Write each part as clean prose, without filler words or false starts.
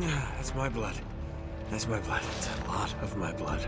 That's my blood. That's my blood. It's a lot of my blood.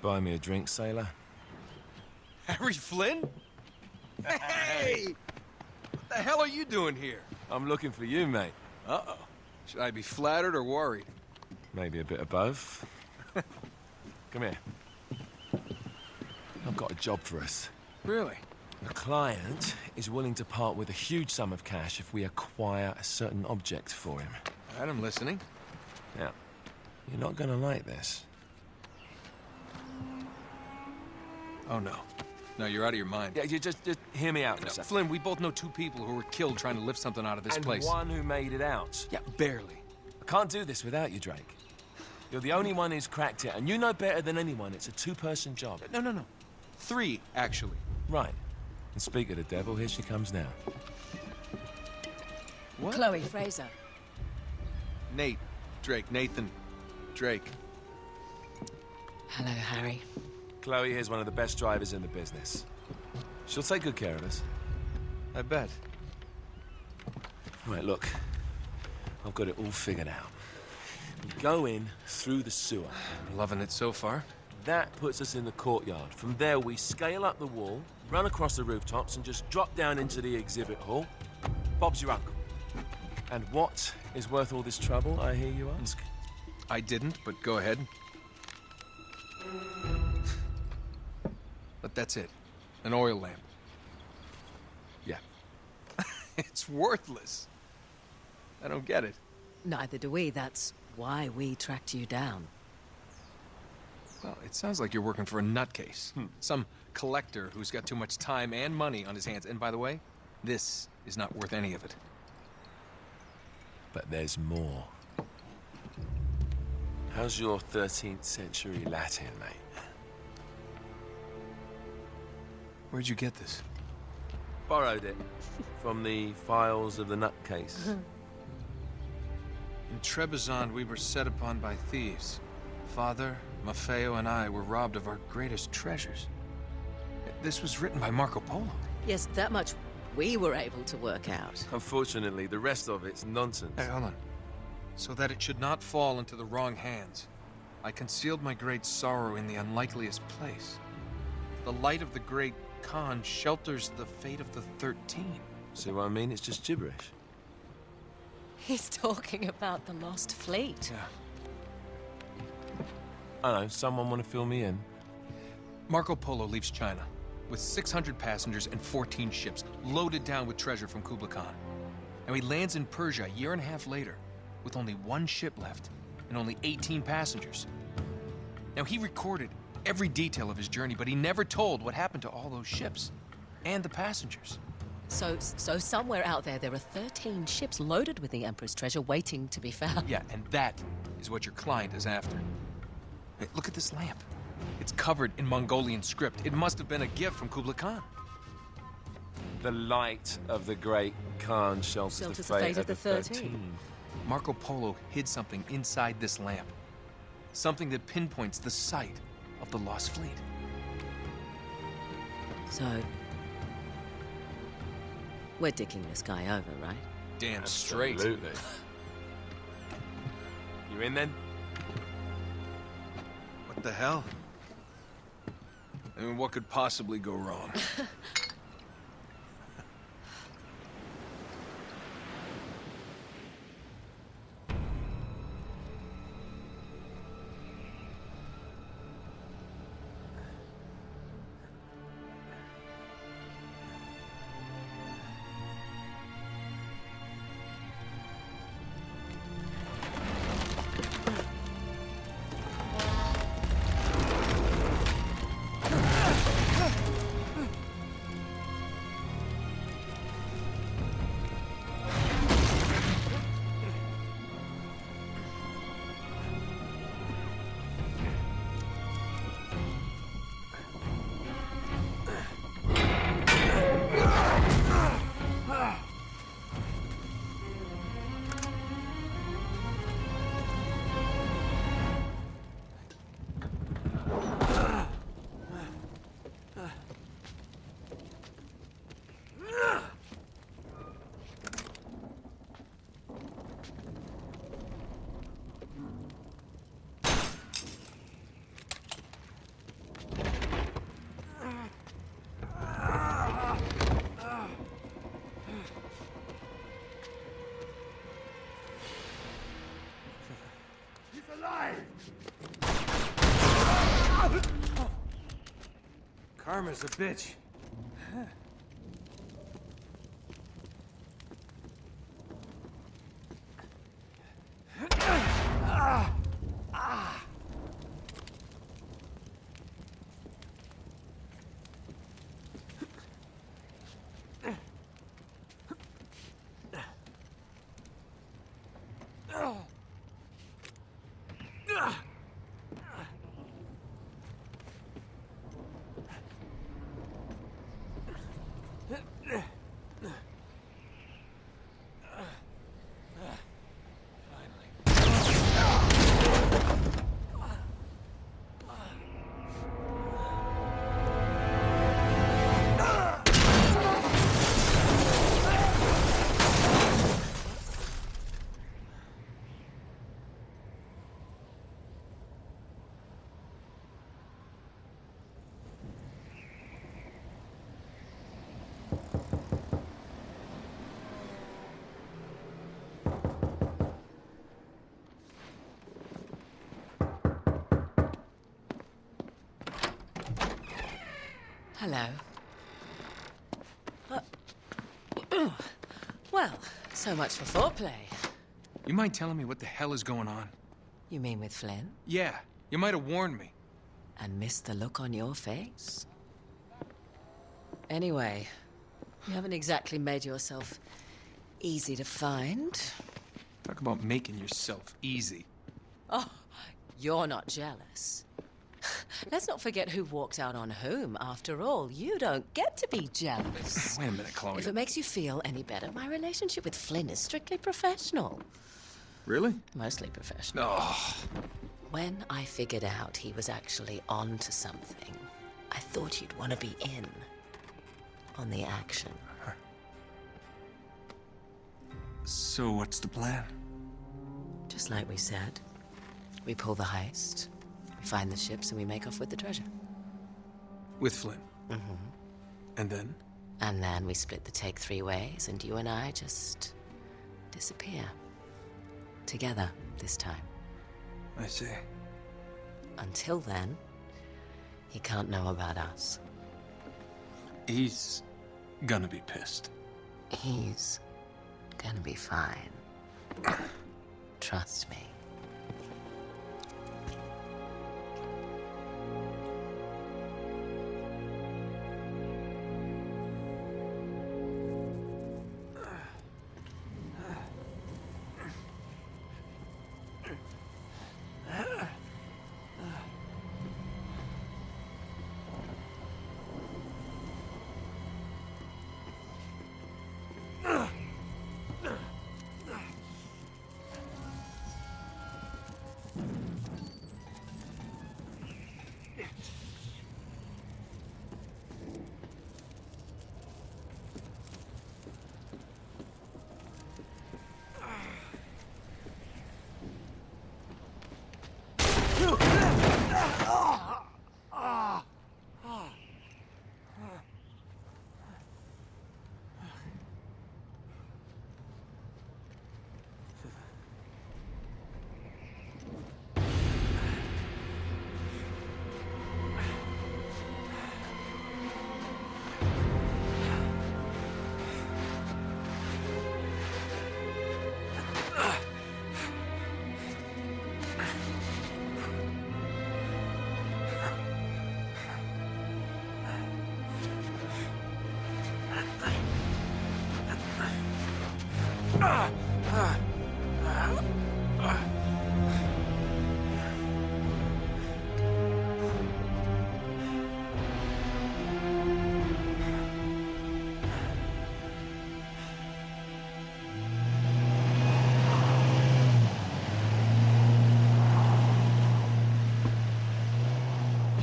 Buy me a drink, sailor? Harry Flynn? Hey! What the hell are you doing here? I'm looking for you, mate. Uh-oh. Should I be flattered or worried? Maybe a bit of both. Come here. I've got a job for us. Really? The client is willing to part with a huge sum of cash if we acquire a certain object for him. All right, I'm listening. Now, you're not gonna like this. Oh, no. No, you're out of your mind. Yeah, you just hear me out for a No, second. Flynn, we both know two people who were killed trying to lift something out of this place. And one who made it out. Yeah, barely. I can't do this without you, Drake. You're the only one who's cracked it, and you know better than anyone it's a two-person job. No. Three, actually. Right. And speak of the devil, here she comes now. What? Chloe Fraser. Nate. Drake. Nathan. Drake. Hello, Harry. Chloe here's one of the best drivers in the business. She'll take good care of us. I bet. Right, look. I've got it all figured out. We go in through the sewer. I'm loving it so far. That puts us in the courtyard. From there, we scale up the wall, run across the rooftops, and just drop down into the exhibit hall. Bob's your uncle. And what is worth all this trouble, I hear you ask? I didn't, but go ahead. But that's it. An oil lamp. Yeah. It's worthless. I don't get it. Neither do we. That's why we tracked you down. Well, it sounds like you're working for a nutcase. Some collector who's got too much time and money on his hands. And by the way, this is not worth any of it. But there's more. How's your 13th century Latin, mate? Where'd you get this? Borrowed it from the files of the nutcase. In Trebizond, we were set upon by thieves. Father, Maffeo, and I were robbed of our greatest treasures. This was written by Marco Polo. Yes, that much we were able to work out. Unfortunately, the rest of it's nonsense. Hey, hold on. So that it should not fall into the wrong hands, I concealed my great sorrow in the unlikeliest place. The light of the great Khan shelters the fate of the 13. See what I mean? It's just gibberish. He's talking about the lost fleet. Yeah. I know, someone want to fill me in? Marco Polo leaves China with 600 passengers and 14 ships loaded down with treasure from Kublai Khan. And he lands in Persia a year and a half later with only one ship left and only 18 passengers. Now, he recorded every detail of his journey, but he never told what happened to all those ships and the passengers. So somewhere out there are 13 ships loaded with the Emperor's treasure waiting to be found. Yeah, and that is what your client is after. Hey, look at this lamp. It's covered in Mongolian script. It must have been a gift from Kublai Khan. The light of the great Khan shelters the fate of the 13. Marco Polo hid something inside this lamp. Something that pinpoints the site of the lost fleet. So, we're dicking this guy over, right? Damn straight. Absolutely. You in then? What the hell? I mean, what could possibly go wrong? Karma's a bitch. Hello. Well, so much for foreplay. You mind telling me what the hell is going on? You mean with Flynn? Yeah, you might have warned me. And missed the look on your face? Anyway, you haven't exactly made yourself easy to find. Talk about making yourself easy. Oh, you're not jealous. Let's not forget who walked out on whom. After all, you don't get to be jealous. Wait a minute, Chloe. If it makes you feel any better, my relationship with Flynn is strictly professional. Really? Mostly professional. Oh. When I figured out he was actually on to something, I thought you'd want to be in on the action. So what's the plan? Just like we said, we pull the heist, we find the ships, and we make off with the treasure. With Flynn? Mm-hmm. And then? And then we split the take 3 ways, and you and I just disappear. Together, this time. I see. Until then, he can't know about us. He's gonna be pissed. He's gonna be fine. Trust me.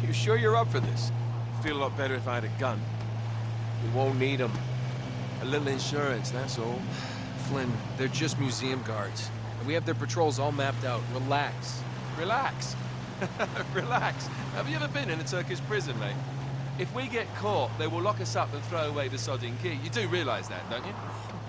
You sure you're up for this? Feel a lot better if I had a gun. We won't need them. A little insurance, that's all. Flynn, they're just museum guards. And we have their patrols all mapped out. Relax. Relax. Relax. Have you ever been in a Turkish prison, mate? If we get caught, they will lock us up and throw away the sodding key. You do realize that, don't you?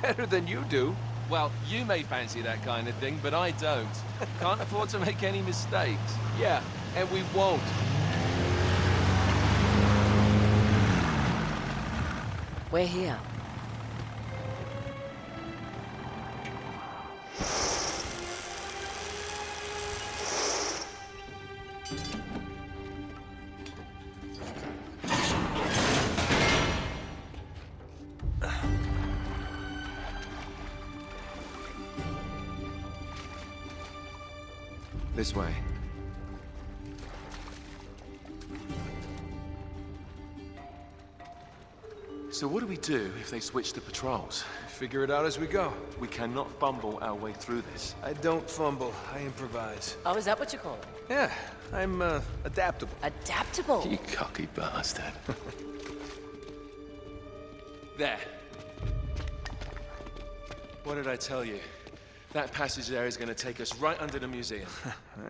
Better than you do. Well, you may fancy that kind of thing, but I don't. Can't afford to make any mistakes. Yeah, and we won't. We're here. This way. So what do we do if they switch the patrols? Figure it out as we go. We cannot fumble our way through this. I don't fumble. I improvise. Oh, is that what you call it? Yeah, I'm, adaptable. Adaptable. You cocky bastard. There. What did I tell you? That passage there is going to take us right under the museum.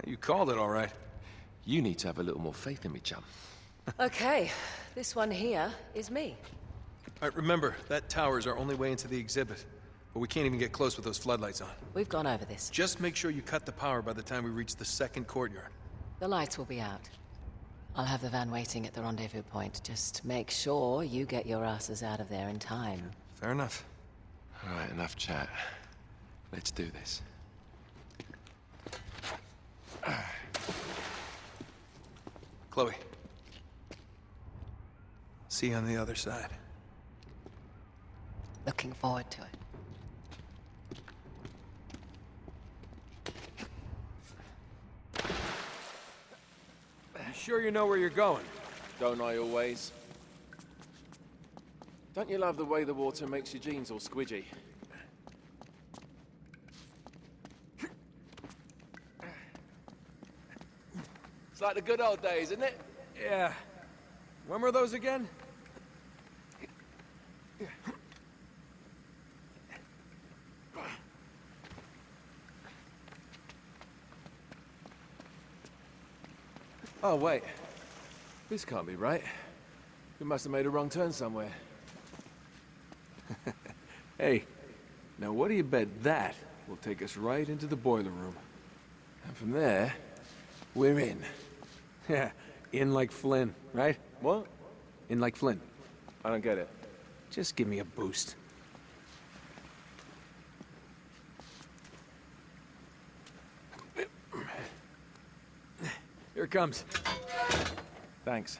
You called it all right. You need to have a little more faith in me, chum. Okay, this one here is me. All right, remember, that tower's our only way into the exhibit. But we can't even get close with those floodlights on. We've gone over this. Just make sure you cut the power by the time we reach the second courtyard. The lights will be out. I'll have the van waiting at the rendezvous point. Just make sure you get your asses out of there in time. Fair enough. All right, enough chat. Let's do this. Chloe. See you on the other side. Looking forward to it. You sure you know where you're going? Don't I always? Don't you love the way the water makes your jeans all squidgy? It's like the good old days, isn't it? Yeah. When were those again? Oh, wait. This can't be right. We must have made a wrong turn somewhere. Hey, now what do you bet that will take us right into the boiler room? And from there, we're in. Yeah, in like Flynn, right? What? In like Flynn. I don't get it. Just give me a boost. Here it comes. Thanks.